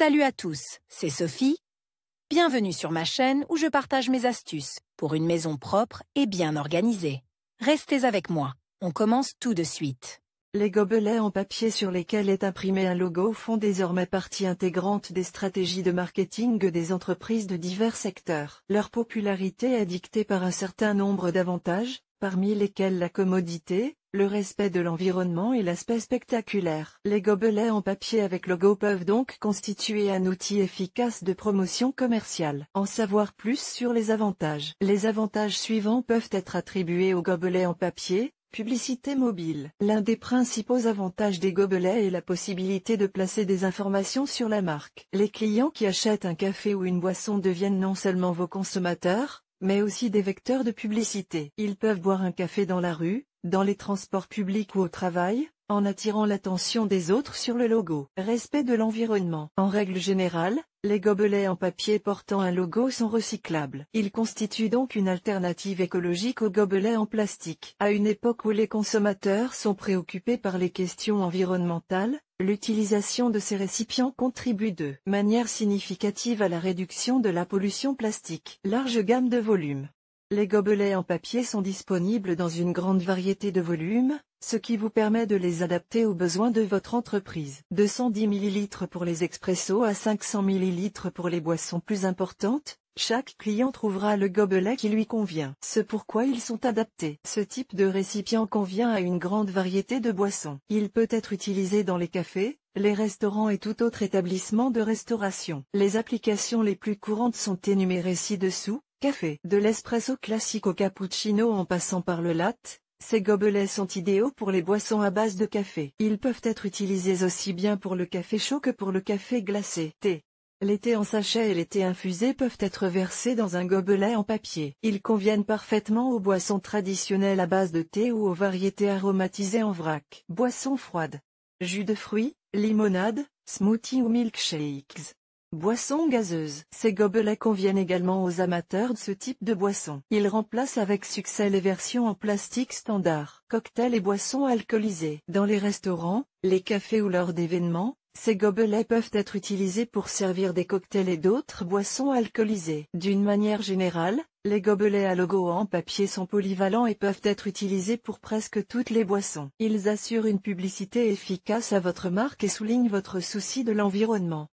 Salut à tous, c'est Sophie. Bienvenue sur ma chaîne où je partage mes astuces pour une maison propre et bien organisée. Restez avec moi, on commence tout de suite. Les gobelets en papier sur lesquels est imprimé un logo font désormais partie intégrante des stratégies de marketing des entreprises de divers secteurs. Leur popularité est dictée par un certain nombre d'avantages, parmi lesquels la commodité, le respect de l'environnement et l'aspect spectaculaire. Les gobelets en papier avec logo peuvent donc constituer un outil efficace de promotion commerciale. En savoir plus sur les avantages. Les avantages suivants peuvent être attribués aux gobelets en papier. Publicité mobile. L'un des principaux avantages des gobelets est la possibilité de placer des informations sur la marque. Les clients qui achètent un café ou une boisson deviennent non seulement vos consommateurs, mais aussi des vecteurs de publicité. Ils peuvent boire un café dans la rue, dans les transports publics ou au travail, en attirant l'attention des autres sur le logo. Respect de l'environnement. En règle générale, les gobelets en papier portant un logo sont recyclables. Ils constituent donc une alternative écologique aux gobelets en plastique. À une époque où les consommateurs sont préoccupés par les questions environnementales, l'utilisation de ces récipients contribue de manière significative à la réduction de la pollution plastique. Large gamme de volumes. Les gobelets en papier sont disponibles dans une grande variété de volumes, ce qui vous permet de les adapter aux besoins de votre entreprise. 210 ml pour les expressos à 500 ml pour les boissons plus importantes, chaque client trouvera le gobelet qui lui convient. Ce pourquoi ils sont adaptés. Ce type de récipient convient à une grande variété de boissons. Il peut être utilisé dans les cafés, les restaurants et tout autre établissement de restauration. Les applications les plus courantes sont énumérées ci-dessous. Café. De l'espresso classique au cappuccino en passant par le latte, ces gobelets sont idéaux pour les boissons à base de café. Ils peuvent être utilisés aussi bien pour le café chaud que pour le café glacé. Thé. Les thés en sachet et les thés infusés peuvent être versés dans un gobelet en papier. Ils conviennent parfaitement aux boissons traditionnelles à base de thé ou aux variétés aromatisées en vrac. Boissons froides. Jus de fruits, limonade, smoothie ou milkshakes. Boissons gazeuses. Ces gobelets conviennent également aux amateurs de ce type de boisson. Ils remplacent avec succès les versions en plastique standard. Cocktails et boissons alcoolisées. Dans les restaurants, les cafés ou lors d'événements, ces gobelets peuvent être utilisés pour servir des cocktails et d'autres boissons alcoolisées. D'une manière générale, les gobelets à logo en papier sont polyvalents et peuvent être utilisés pour presque toutes les boissons. Ils assurent une publicité efficace à votre marque et soulignent votre souci de l'environnement.